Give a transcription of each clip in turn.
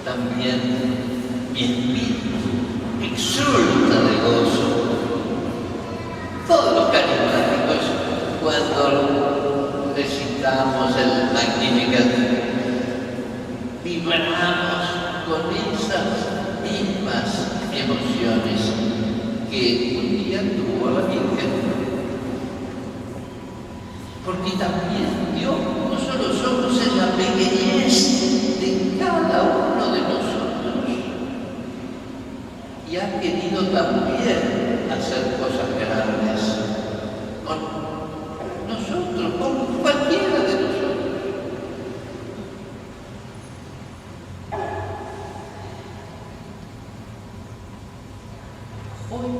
también mi espíritu exulta de gozo. Todos los carismáticos, cuando recitamos el Magnificat, vibramos con esas mismas emociones que un día tuvo la Virgen. Porque también Dios no solo somos en la pequeñez de cada uno de nosotros, y ha querido también hacer cosas grandes con nosotros, con cualquiera de nosotros. Hoy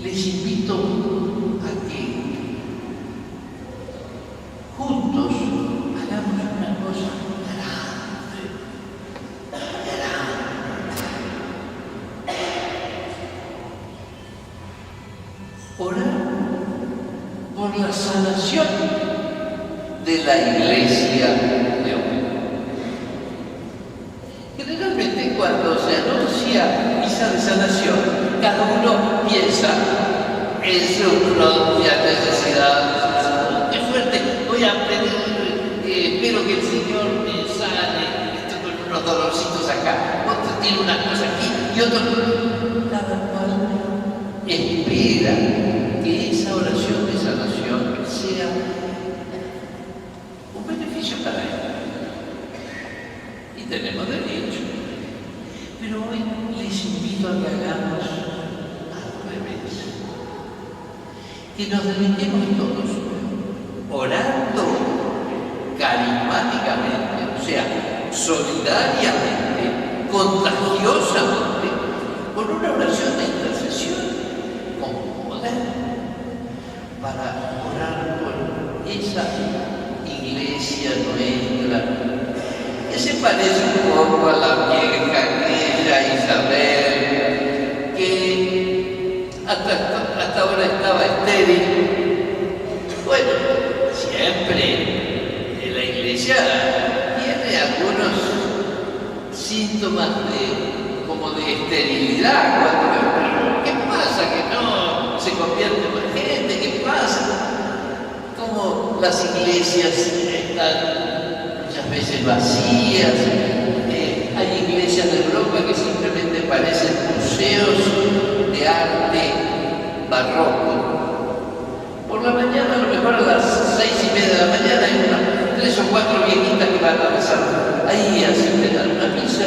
les invito a que juntos hagamos una cosa grande, orar por la sanación de la iglesia de hoy. Generalmente cuando se anuncia misa de sanación, cada uno piensa en su propia necesidad. ¡Qué suerte! Voy a pedir, espero que el Señor me sane. Estoy con unos dolorcitos acá, otro tiene una cosa aquí y otro. Cada cual espera que esa oración de sanación sea un beneficio para él. Y tenemos derecho. Pero hoy les invito a que hagamos al revés. Que nos dediquemos todos orando carismáticamente, o sea, solidariamente, contagiosamente, con una oración de intercesión, con poder, para orar por esa iglesia nuestra, que se parece un poco a la vieja aquella Isabel, que hasta ahora estaba estéril. Bueno, siempre la iglesia tiene algunos síntomas como de esterilidad. ¿Qué pasa? Que no se convierte más gente. ¿Qué pasa? Como las iglesias están muchas veces vacías. Hay iglesias de Europa que simplemente parecen museos de arte barroco. Por la mañana, a lo mejor a las 6:30 de la mañana, hay unas 3 o 4 viejitas que van a rezar. Ahí asisten a una misa.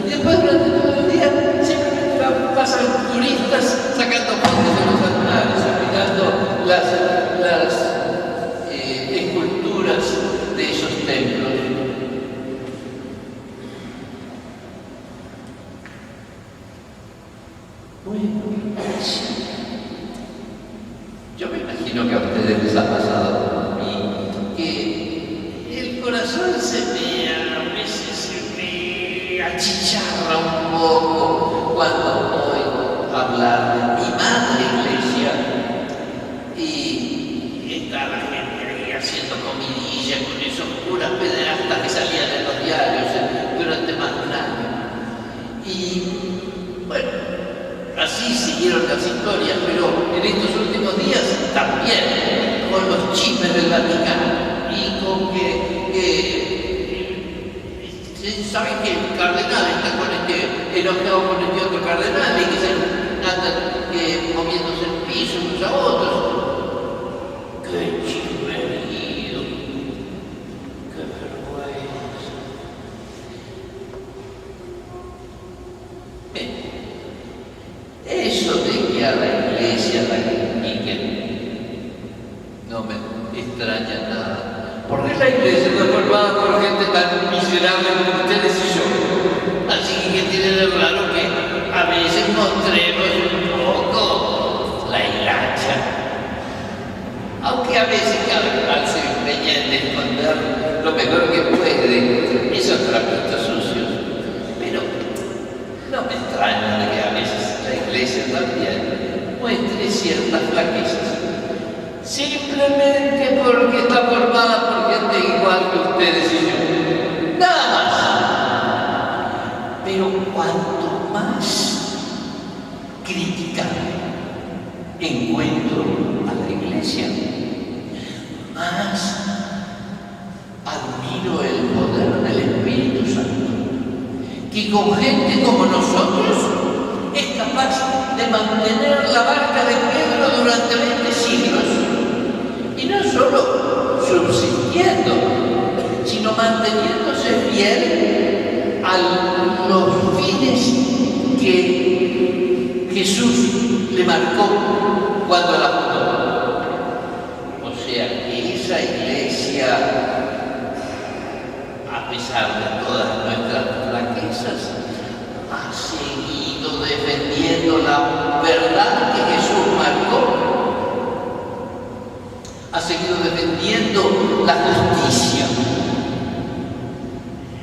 Y después, durante todo el día, simplemente pasan turistas sacando fotos de los altares, mirando las esculturas de esos templos. Bueno, sí. Yo me imagino que a ustedes les ha pasado como a mí, que el corazón a veces se me achicharra un poco cuando oigo hablar de mi madre iglesia y está la gente ahí haciendo comidilla con esos curas pederastas que salían en los diarios durante más de un año. Y bueno, así siguieron las historias, pero en estos últimos días también con los chismes del Vaticano y con que saben que el cardenal está enojado con este otro cardenal y que se andan moviéndose el piso unos a otros. ¡Qué chismerío! ¡Qué vergüenza! Eso de que a la iglesia la critiquen no me extraña nada, porque la iglesia está formada por gente tan miserable como ustedes y yo. Así que tiene de raro que a veces mostremos un poco la hilacha, aunque a veces cada cual se empeña en esconder lo mejor que puede esos trapitos sucios. Pero no me extraña de que a veces la iglesia también muestre ciertas flaquezas, simplemente porque está formada por gente igual que ustedes y yo. Nada más. que con gente como nosotros es capaz de mantener la barca de Pedro durante 20 siglos, y no solo subsistiendo, sino manteniéndose fiel a los fines que Jesús le marcó cuando la fundó. O sea que esa iglesia, a pesar de todas nuestras flaquezas, ha seguido defendiendo la verdad que Jesús marcó, ha seguido defendiendo la justicia,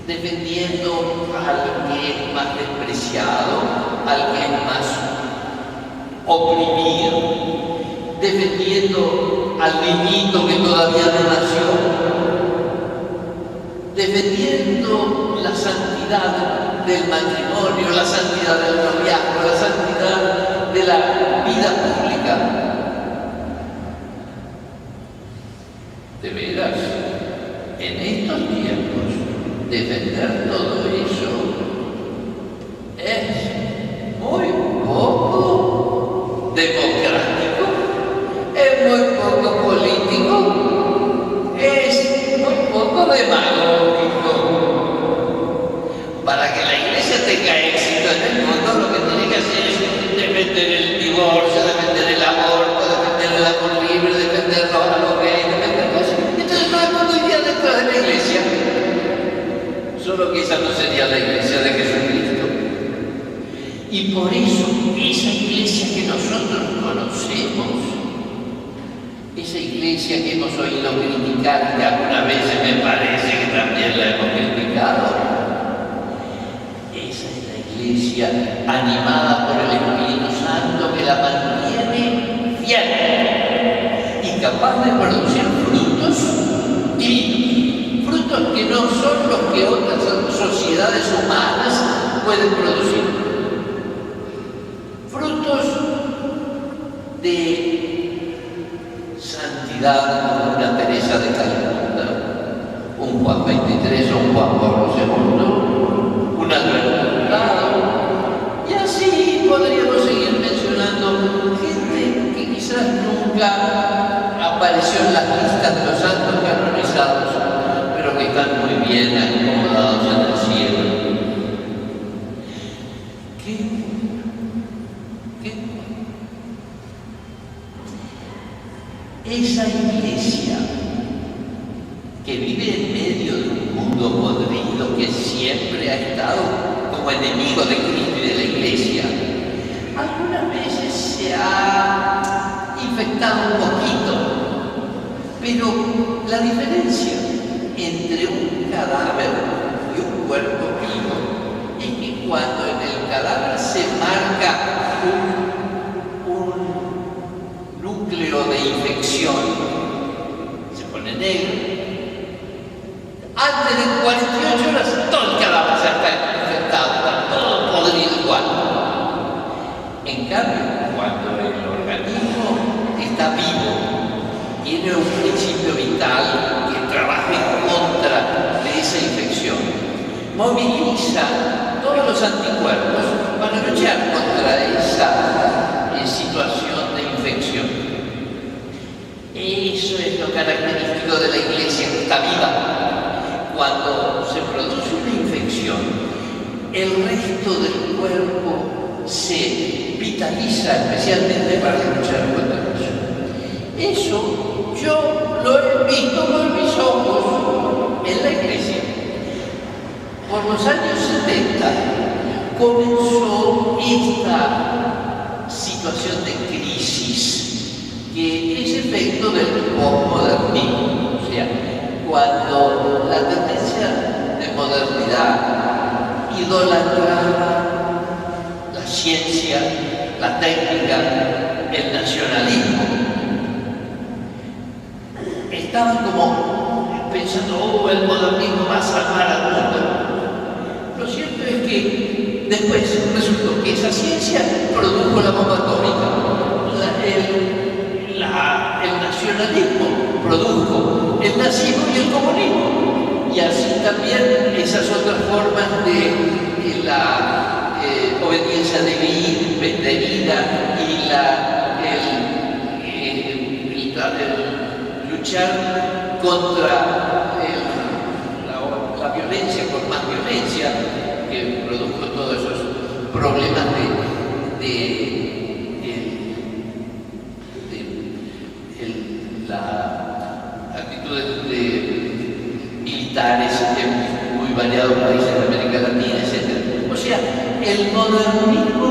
defendiendo al que es más despreciado, al que es más oprimido, defendiendo al niñito que todavía no nació, defendiendo la santidad del matrimonio, la santidad del noviazgo, la santidad de la vida pública. De veras, en estos tiempos, defender todo eso es muy poco democrático, es muy poco político, es muy poco demagógico. Para que la iglesia tenga éxito en el mundo, lo que tiene que hacer es defender el divorcio, defender el aborto, defender el amor libre, defender a los gays, defender cosas. Entonces todo el mundo iría detrás de la iglesia. Solo que esa no sería la iglesia de Jesucristo. Y por eso, esa iglesia que nosotros conocemos, esa iglesia que hemos oído criticar, que algunas veces me parece que también la hemos criticado, esa es la iglesia animada por el Espíritu Santo que la mantiene fiel y capaz de producir frutos divinos, frutos que no son los que otras sociedades humanas pueden producir, frutos de santidad como una Teresa de Calcuta, un Juan XXIII o un Juan Pablo II, un Alberto Hurtado, y así podríamos seguir mencionando gente que quizás nunca apareció en las listas de los santos canonizados, pero que están muy bien acomodados en el cielo. Esa iglesia que vive en medio de un mundo podrido que siempre ha estado como enemigo de Cristo y de la iglesia, algunas veces se ha infectado un poquito, pero la diferencia entre un cadáver y un cuerpo vivo es que cuando en el cadáver se marca un núcleo de infección, se pone negro. Antes de 48 horas todo el cadáver ya está infectado, está todo podrido igual. En cambio, cuando el organismo está vivo, tiene un principio vital que trabaja en contra de esa infección, moviliza todos los anticuerpos para luchar contra esa situación de infección. Eso es lo característico de la iglesia que está viva. Cuando se produce una infección, el resto del cuerpo se vitaliza especialmente para luchar contra eso. Eso yo lo he visto con mis ojos en la iglesia. Por los años 70 comenzó esta situación de crisis, que es efecto del posmodernismo, o sea, cuando la tendencia de modernidad idolatraba la ciencia, la técnica, el nacionalismo, estaban como pensando, el modernismo va a salvar al mundo. Lo cierto es que después resultó que esa ciencia produjo la bomba atómica, el nacionalismo produjo el nazismo y el comunismo, y así también esas otras formas de la obediencia debida y el luchar contra la violencia con más violencia que produjo todos esos problemas la actitud de militares en muy variados países de América Latina, etc. O sea, el modernismo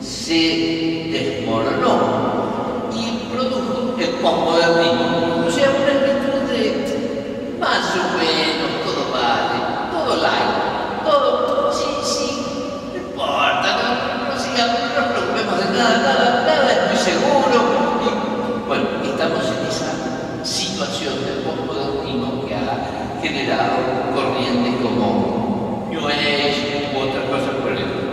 se desmoronó y produjo el posmodernismo. O sea, una actitud de más o menos todo vale, todo light, todo sí, no importa, no sigamos, no nos preocupemos de nada es muy seguro. Y bueno, estamos en esa situación del posmodernismo que ha generado corrientes como New Age u otras cosas por el estilo.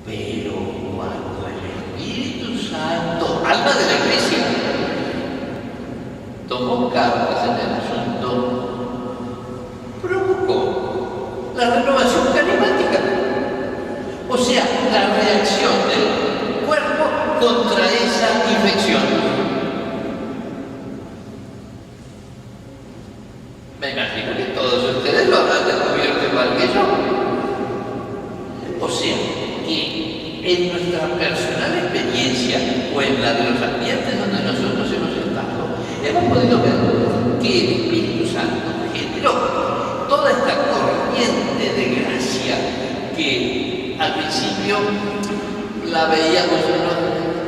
Pero cuando el Espíritu Santo, alma de la Iglesia, tomó cartas en el asunto, provocó la renovación carismática, o sea, la reacción del cuerpo contra esa infección. Me imagino que todos ustedes lo habrán descubierto igual que yo. O sea, que en nuestra personal experiencia o en la de los ambientes donde nosotros hemos estado, hemos podido ver que el Espíritu Santo generó toda esta corriente de gracia que al principio la veíamos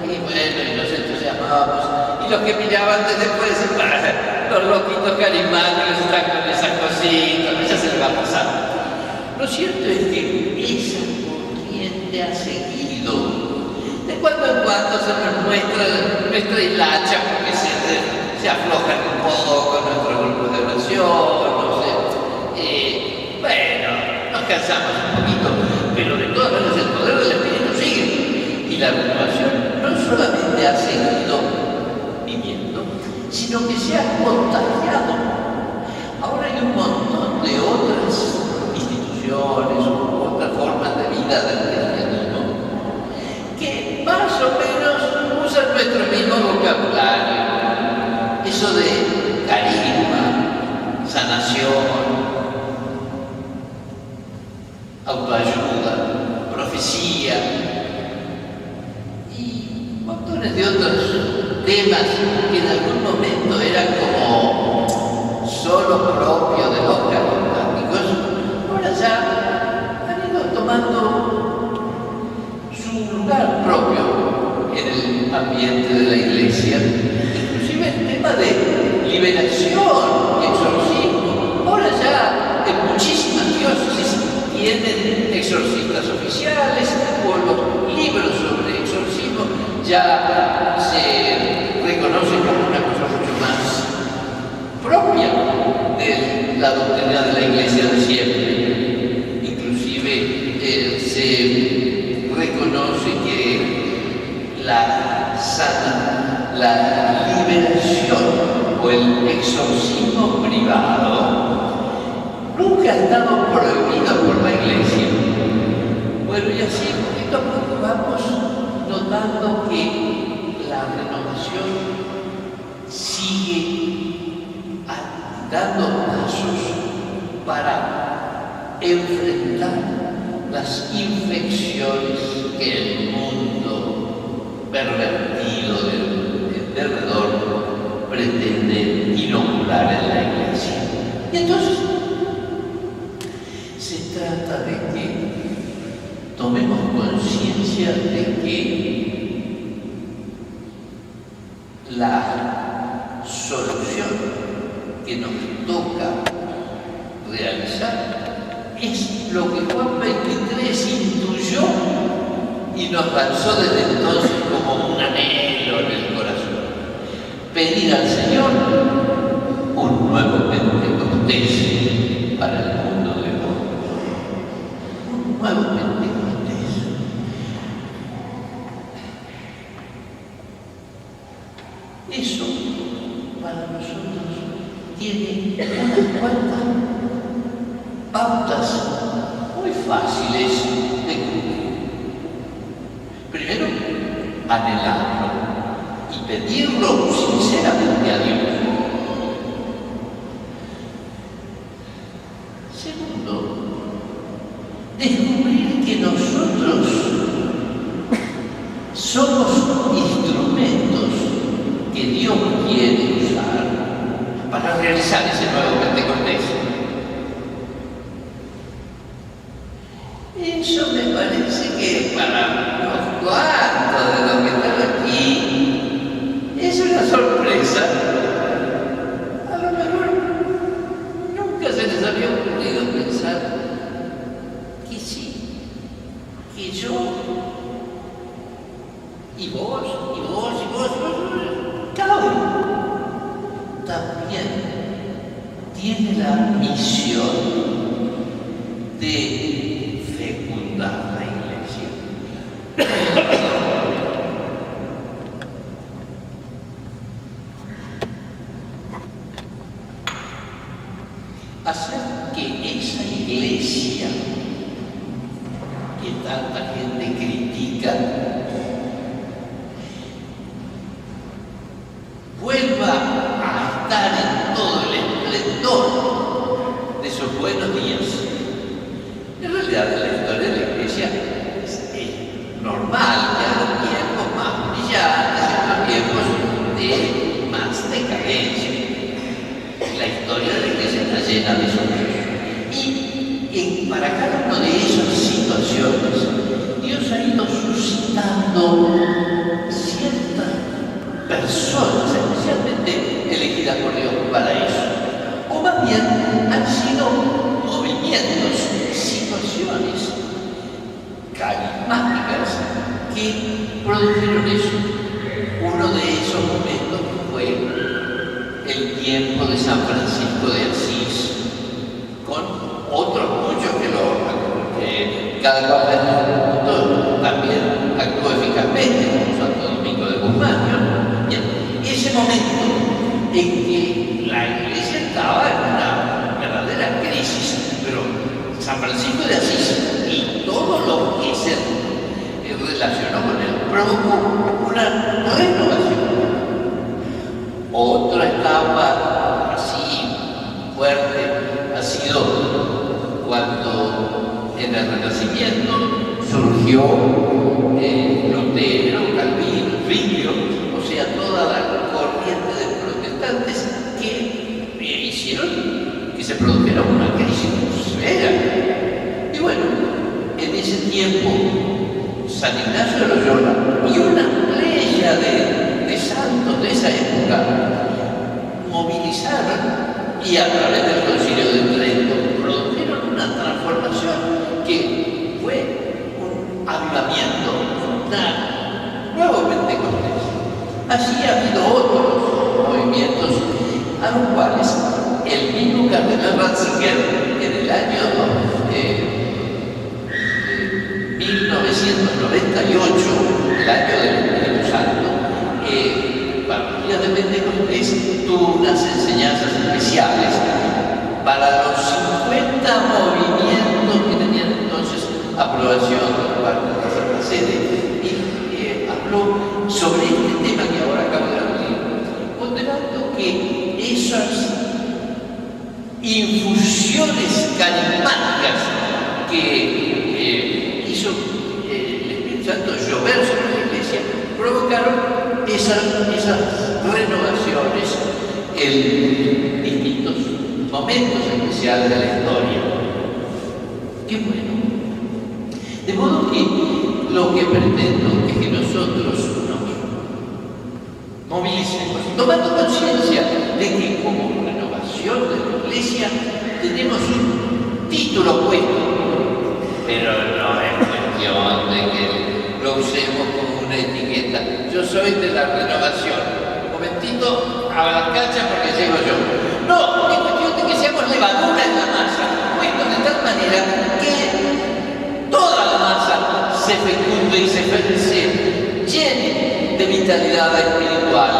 y bueno, y nos entusiasmábamos, y los que miraban después, los loquitos carismáticos están con esas cositas, ya se les va a pasar. Lo cierto es que esa corriente ha seguido. De cuando en cuando se nos muestra nuestra hilacha porque se aflojan un poco nuestros grupos de oración, no sé. Bueno, nos cansamos un poquito, pero de todas maneras el poder del Espíritu sigue. Y la renovación no solamente ha seguido viviendo, sino que se ha contagiado. Ahora hay un montón de otras instituciones u otras formas de vida del cristianismo que más o menos usan nuestro mismo vocabulario. Eso de carisma, sanación, autoayuda, profecía y montones de otros temas que en algún momento eran como solo propios de los carismáticos, ahora ya han ido tomando su lugar propio en el ambiente de la Iglesia, inclusive el tema de liberación y exorcismo. Ahora ya en muchísimas diócesis tienen exorcistas oficiales o los libros sobre exorcismo ya se reconoce como una cosa mucho más propia de la doctrina de la Iglesia de siempre. Inclusive se reconoce que la liberación o el exorcismo privado nunca ha estado prohibido por la Iglesia. Bueno, y así poquito a poco vamos notando que la renovación sigue dando pasos para enfrentar las infecciones que el mundo pervertido de alrededor pretende inocular en la Iglesia. Y entonces se trata de que tomemos conciencia de que la solución que nos toca realizar es lo que Juan 23 intuyó y nos lanzó desde entonces como un anhelo en el corazón: pedir al Señor un nuevo Pentecostés para el mundo de hoy. Un nuevo Pentecostés. Eso para nosotros tiene unas cuantas pautas muy fáciles de cumplir. Primero, anhelarlo y pedirlo sinceramente a Dios. Segundo, descubrir que nosotros somos instrumentos que Dios quiere usar para realizar ese nuevo Pentecostés. Eso me parece que para unos cuantos de los que están aquí es una sorpresa. A lo mejor nunca se les había ocurrido pensar que sí, que yo y vos, cada uno también tiene la misión de fecundar la iglesia. Hacer que esa iglesia que tanta gente critica vuelva a estar en todo el esplendor de esos buenos días. En realidad, en la historia de la iglesia es normal que haya tiempos más brillantes y otros tiempos de más decadencia. La historia de la iglesia está llena de eso. Y para cada una de esas situaciones, Dios ha ido suscitando ciertas personas, especialmente elegidas por Dios para eso. O más bien, han sido movimientos, situaciones carismáticas que produjeron eso. Uno de esos momentos fue el tiempo de San Francisco de Asís, con otros muchos que cada cual en su punto también actuó eficazmente, como Santo Domingo de Guzmán. Bien, ese momento en que la iglesia estaba en una verdadera crisis, pero San Francisco de Asís y todo lo que se relacionó con él provocó una renovación. Otra etapa así fuerte ha sido cuando en el Renacimiento surgió Lutero, Calvino, Rillo, o sea, toda la corriente de protestantes que hicieron que se produjera una crisis severa. Y bueno, en ese tiempo, San Ignacio de Loyola y una playa de santos de esa época movilizaron y a través del Concilio de Trento produjeron una transformación que fue un avivamiento, un nuevo Pentecostés. Así ha habido otros movimientos a los cuales el mismo cardenal Ratzinger en el año 1998, el año del Espíritu Santo, para los días de Pentecostés tuvo unas enseñanzas especiales para los 50 movimientos que tenían entonces aprobación por parte de la Santa Sede, y habló sobre este tema que ahora acabo de abrir, ponderando que esas infusiones carismáticas que hizo el Espíritu Santo llover sobre la iglesia provocaron esas renovaciones en distintos momentos especiales de la historia. Qué bueno. De modo que lo que pretendo es que nosotros nos movilicemos, tomando conciencia de que como renovación de la iglesia tenemos un título puesto, pero no es cuestión de que lo usemos como una etiqueta. Yo soy de la renovación. Un momentito, a la cancha porque llego yo. No, es cuestión de que seamos levadura en la masa, puesto de tal manera que toda la masa se fecunde y se llene de vitalidad espiritual.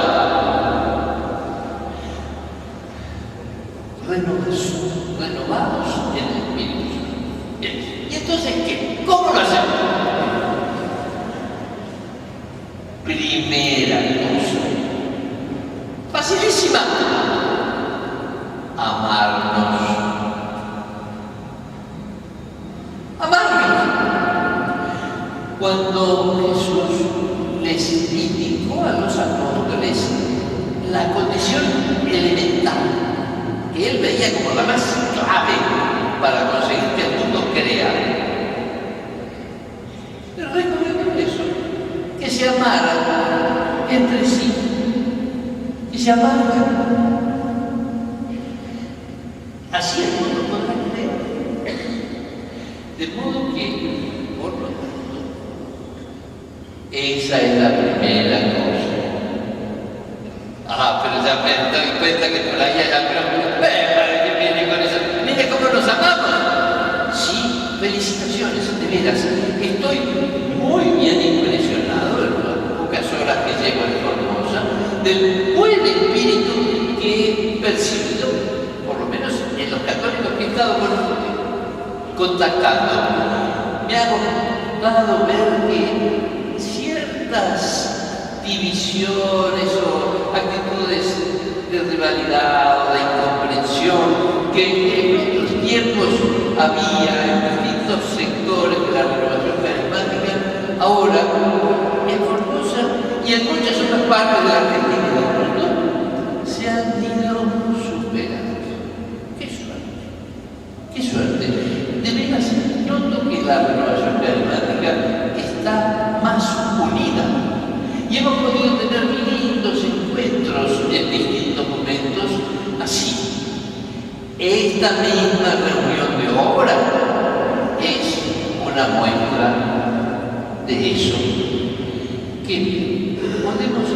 renovados en el Espíritu Santo. Bien. ¿Y entonces qué? ¿Cómo lo hacemos? Primera cosa, facilísima, amarnos. Amarnos. Cuando Jesús les indicó a los apóstoles la condición elemental que él veía como la más clave para conseguir que el mundo crea, les recomendó eso, que se amaran entre sí, que se amaran. Así el mundo podrá creer. De modo que, por lo tanto, esa es la primera cosa. Pero ya me doy cuenta que por ahí hay pero ¿para qué viene con eso? Mire cómo nos amamos. Sí, felicitaciones, de veras. Estoy muy bien impresionado en las pocas horas que llevo en Formosa del buen espíritu que he percibido, por lo menos en los católicos que he estado contactando. Me ha gustado ver que ciertas divisiones o actitudes de rivalidad o de incomprensión que en otros tiempos había en distintos sectores de la renovación carismática, ahora en Formosa y en muchas otras partes de la Argentina y del mundo se han ido superando. ¡Qué suerte! ¡Qué suerte! De veras, noto que la renovación carismática está más unida. Y hemos podido tener lindos encuentros en distintos momentos así. Esta misma reunión de ahora es una muestra de eso. Que podemos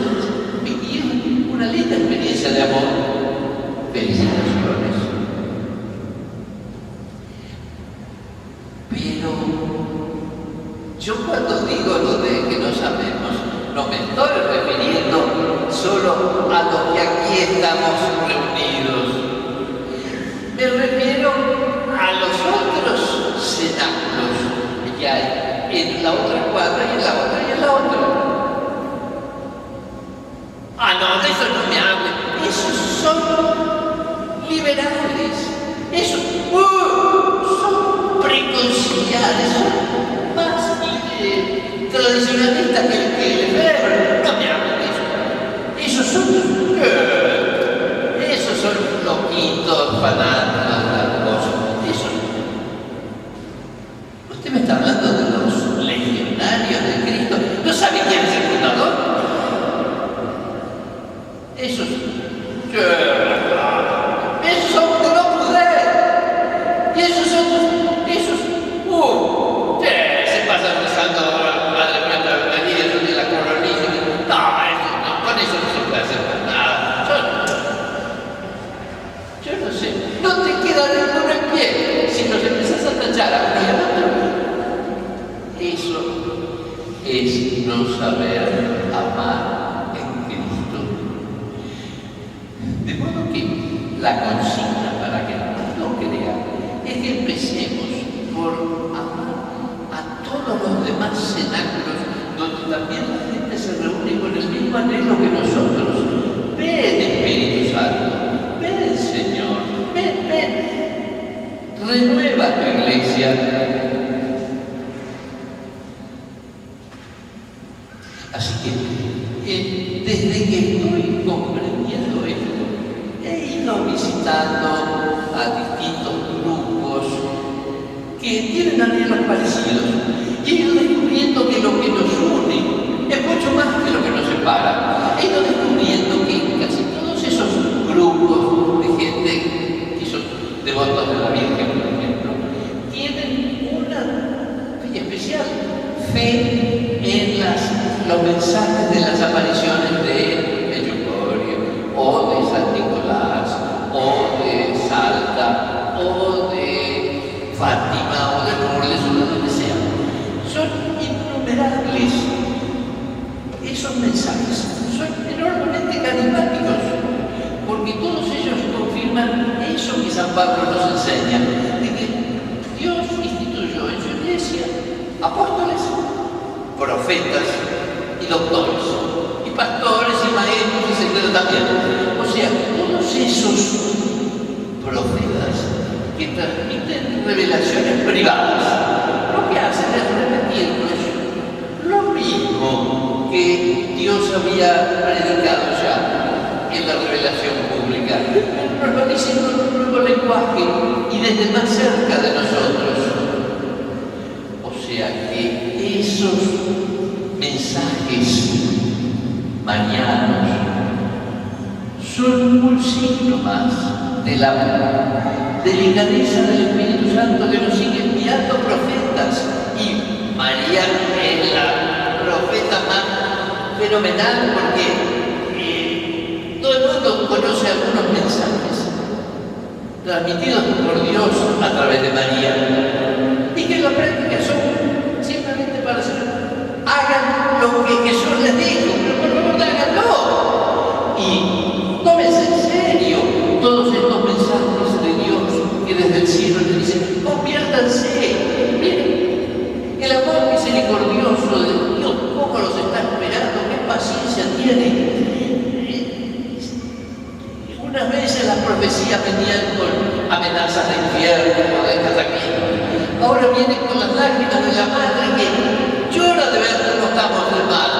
vivir una linda experiencia de amor. Felicitaciones. Pero yo cuando digo lo de que nos amemos, no me estoy refiriendo solo a los que aquí estamos reunidos. Me refiero a los otros cenáculos que hay en la otra cuadra y en la otra y en la otra. No, de eso no me hablen. Esos son liberales. Esos son preconciliares, son más tradicionalistas que Lefebvre. No me hablen de eso. Esos son loquitos, fanáticos, las cosas. Usted me está hablando de los legionarios de Cristo. ¿No sabe quién es el fundador? Esos son de no poder. Y esos otros, se pasan rezando Madre Mía de María, de la coronilla. No, con eso no se puede hacer nada. Yo no sé, no te queda ninguno en pie si nos empezás a tachar a uno y al otro. Eso es no saber amar en Cristo. De modo que la consigna para que el mundo crea es que empecemos por amar a todos los demás cenáculos donde también la gente se reúne con el mismo anhelo que nosotros. Ven, Espíritu Santo, ven, Señor, ven. Renueva tu iglesia. Así que, desde que estoy comprendiendo esto, he ido visitando a distintos grupos que tienen anhelos parecidos y he ido descubriendo que lo que nos une es mucho más que lo que nos separa. He ido descubriendo que casi todos esos grupos de gente que son devotos de la Virgen, por ejemplo, tienen una fe especial, fe en los mensajes de las apariciones de Medjugorje, o de San Nicolás, o de Salta, o de Fátima, o de Lourdes, o de donde sea. Son innumerables. Esos mensajes son enormemente carismáticos, porque todos ellos confirman eso que San Pablo nos enseña, de que Dios instituyó en su iglesia apóstoles, profetas y doctores, y pastores y maestros y secretos también. O sea, todos esos profetas que transmiten revelaciones privadas, lo que hacen es repetirnos lo mismo que Dios había predicado ya en la revelación pública. Nos lo dicen con un nuevo lenguaje y desde más cerca de nosotros. O sea que esos mensajes marianos son un signo más de la delicadeza del Espíritu Santo que nos sigue enviando profetas, y María es la profeta más fenomenal porque todo el mundo conoce algunos mensajes transmitidos por Dios a través de María y que en la práctica son simplemente para hacer hagan lo que Jesús les dijo, pero por favor háganlo y tómense en serio todos estos mensajes de Dios que desde el cielo le dicen conviértanse. Miren, el amor misericordioso de Dios, cómo los está esperando, qué paciencia tiene. Unas veces las profecías venían con amenazas de infierno o de cataclismo, ahora vienen con las lágrimas de la madre que llora de ver cómo estamos de mal.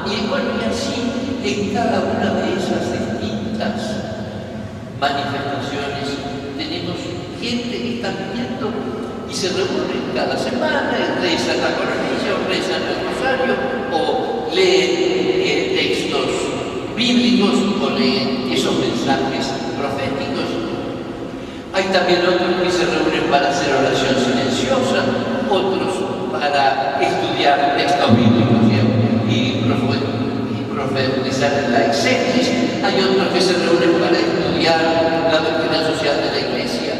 Y bueno, y así en cada una de esas distintas manifestaciones tenemos gente que está viendo y se reúnen cada semana y rezan la coronilla o rezan el rosario o leen textos bíblicos o leen esos mensajes proféticos. Hay también otros que se reúnen para hacer oración silenciosa, otros para estudiar textos bíblicos y profundizar en la exégesis. Hay otros que se reúnen para estudiar la doctrina social de la Iglesia.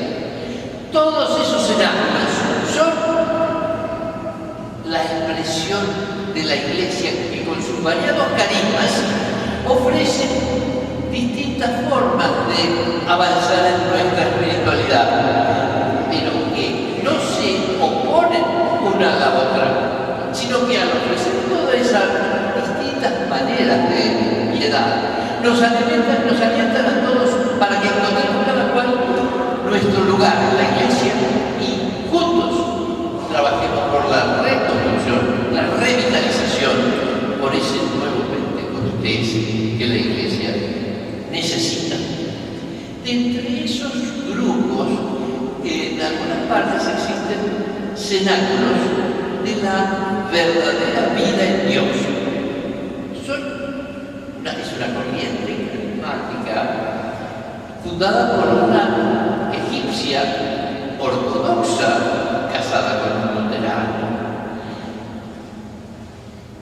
Todos esos cenáculos son la expresión de la Iglesia que con sus variados carismas ofrecen distintas formas de avanzar en nuestra espiritualidad, pero que no se oponen una a la otra, sino que al ofrecer todas esas distintas maneras de piedad, nos alientan a todos para que encontremos cada cual nuestro lugar en la Iglesia y juntos trabajemos por la reconstrucción, la revitalización, por ese nuevo Pentecostés que la Iglesia necesita. De entre esos grupos, en algunas partes existen cenáculos de la verdadera vida en Dios. Es una corriente carismática fundada por una egipcia ortodoxa casada con un luterano,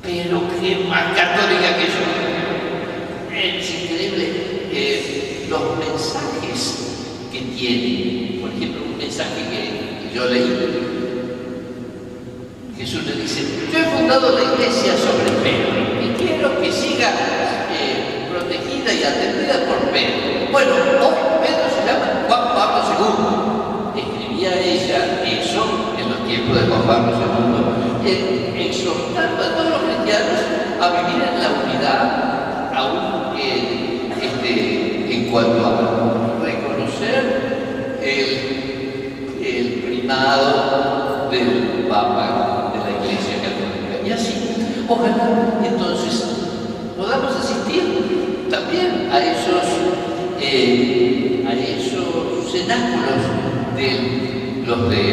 pero que más católica que yo. Es increíble los mensajes que tiene. Por ejemplo, un mensaje que yo leí. Jesús le dice: yo he fundado la iglesia sobre Pedro y quiero que siga protegida y atendida por Pedro. Bueno, hoy Pedro se llama Juan Pablo II. Escribía ella eso en los tiempos de Juan Pablo II, exhortando a todos los cristianos a vivir en la unidad, aún en cuanto a reconocer el primado del Papa de la Iglesia Católica. Y así, ojalá entonces podamos asistir también a esos cenáculos de los de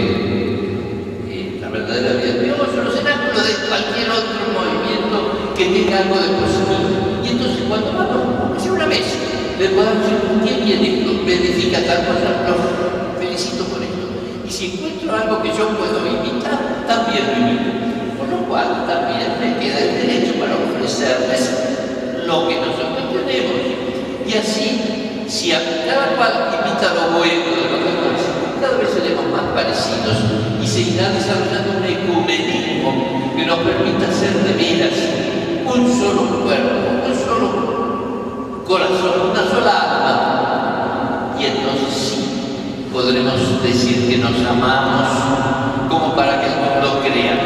la verdadera vida de Dios, o los cenáculos de cualquier otro movimiento que tenga algo de positivo. Y entonces cuando vamos a hacer una vez, le podamos decir: ¿qué bien esto? Me edifica tal cosa, los felicito por esto. Y si encuentro algo que yo puedo imitar, también lo imito. Por lo cual también me queda el derecho para ofrecerles lo que nosotros tenemos. Y así, si a cada cual imita lo bueno de los demás, cada vez seremos más parecidos y se irá desarrollando un ecumenismo que nos permita ser de veras un solo cuerpo, un solo corazón, una sola alma. Y entonces podemos decir que nos amamos como para que el mundo crea.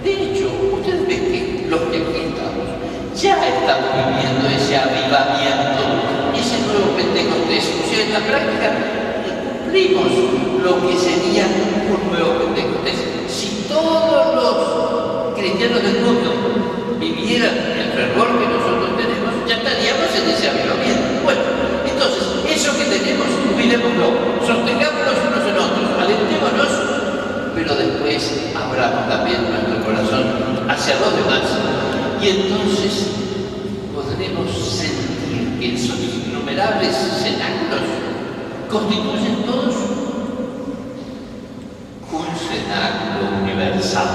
De hecho, ustedes ven que los que aquí estamos ya estamos viviendo ese avivamiento, ese nuevo Pentecostés. O sea, en la práctica cumplimos lo que sería un nuevo Pentecostés. Si todos los cristianos del mundo vivieran el fervor que nosotros tenemos, ya estaríamos en ese avivamiento. Bueno, entonces, eso que tenemos, cuidémoslo, sostengámonos unos en otros, alentémonos, pero después abramos también nuestro corazón hacia los demás. Y entonces podremos sentir que esos innumerables cenáculos constituyen todos un cenáculo universal.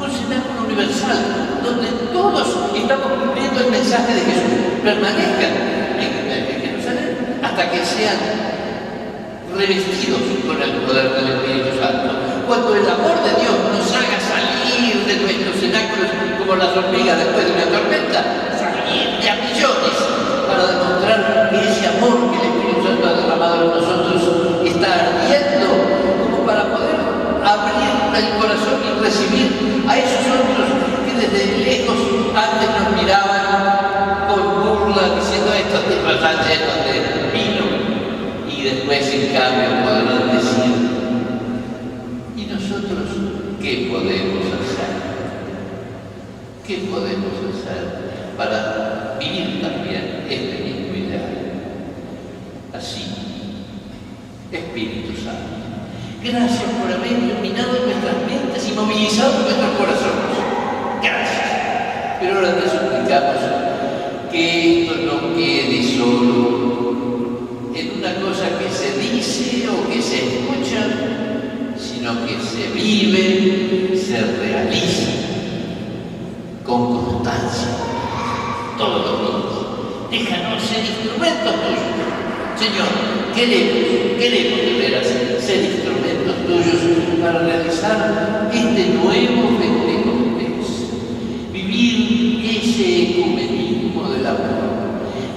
Un cenáculo universal, donde todos estamos cumpliendo el mensaje de Jesús. Permanezcan en Jerusalén hasta que sean revestidos con el poder del Espíritu Santo. Cuando el amor de Dios nos haga salir de nuestros cenáculos como las hormigas después de una tormenta, salir de a millones para demostrar que ese amor que el Espíritu Santo ha derramado en nosotros está ardiendo, como para poder abrir el corazón y recibir a esos otros que desde lejos antes nos miraban con burla diciendo estos tipos están llenos de vino, y después en cambio podrán decir: ¿y nosotros qué podemos hacer? ¿Qué podemos hacer para vivir también este mismo ideal? Así, Espíritu Santo, gracias por haber iluminado nuestras mentes y movilizado nuestros corazones. Gracias. Pero ahora te suplicamos que esto no quede solo en una cosa que se dice o que se escucha, sino que se vive, se realiza con constancia todos los días. Déjanos ser instrumentos tuyos. Señor, queremos de veras ser instrumentos tuyos para realizar este nuevo Pentecostés, vivir ese ecumenismo del amor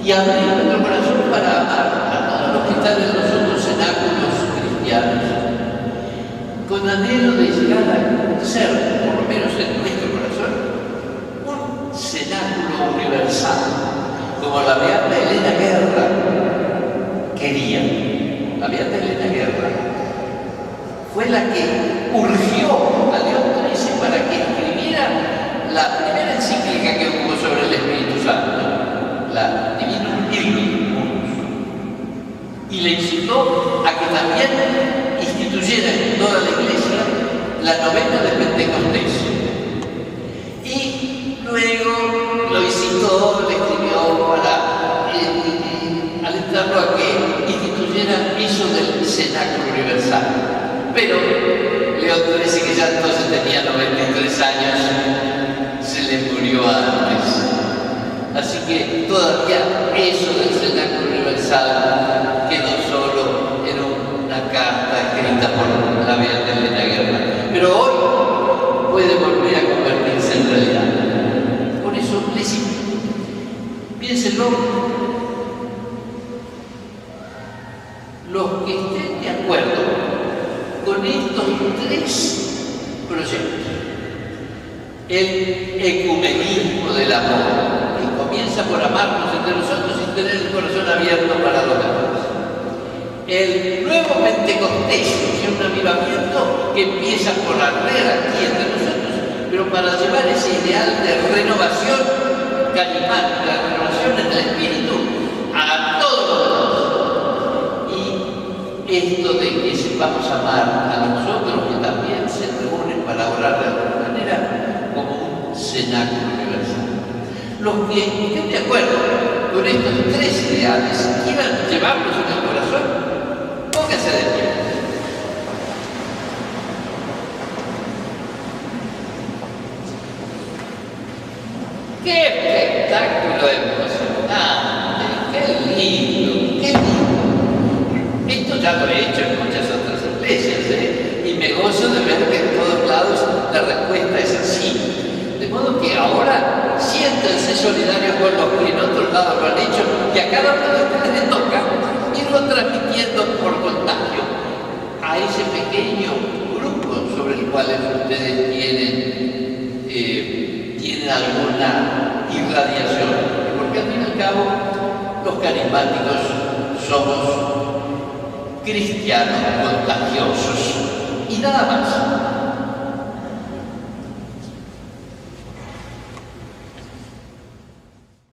y abrir nuestro corazón para amar a todos los que están en los otros cenáculos cristianos, con anhelo de llegar a ser, por lo menos en nuestro corazón, un cenáculo universal, como la beata Elena Guerra quería. La beata Elena Guerra fue la que urgió a León XIII para que escribiera la primera encíclica que hubo sobre el Espíritu Santo, la Divinum Illuminus, y le incitó a que también instituyera en toda la Iglesia la novena de Pentecostés. Y luego lo incitó, le escribió para alentarlo a que instituyera eso del cenáculo universal. Pero León XIII, que ya entonces tenía 93 años, se le murió antes. Así que todavía eso del cenáculo universal quedó solo en una carta escrita por la beata Elena Guerra. Pero hoy puede volver a convertirse en realidad. Por eso les invito, piénsenlo. Los que estén de acuerdo con estos tres proyectos, el ecumenismo del amor, que comienza por amarnos entre nosotros y tener el corazón abierto para los demás, el nuevo Pentecostés, que es un avivamiento que empieza por arder aquí entre nosotros, pero para llevar ese ideal de renovación carismática, renovación en el espíritu a todos los demás. Esto de que sepamos amar a nosotros, que también se reúnen para orar de alguna manera, como un cenáculo universal. Los que estén de acuerdo con estos tres ideales, quieran llevarlos en el corazón, pónganse de pie. ¡Qué espectáculo emocionante! ¡Qué lindo! ¡Qué lindo! Esto ya lo he hecho en muchas otras iglesias, y me gozo de ver que en todos lados la respuesta es así. De modo que ahora siéntense solidarios con los que en otros lados lo han hecho, y a cada uno de ustedes le toca ir no transmitiendo por contagio a ese pequeño grupo sobre el cual ustedes tienen alguna irradiación? Porque al fin y al cabo los carismáticos somos cristianos contagiosos y nada más.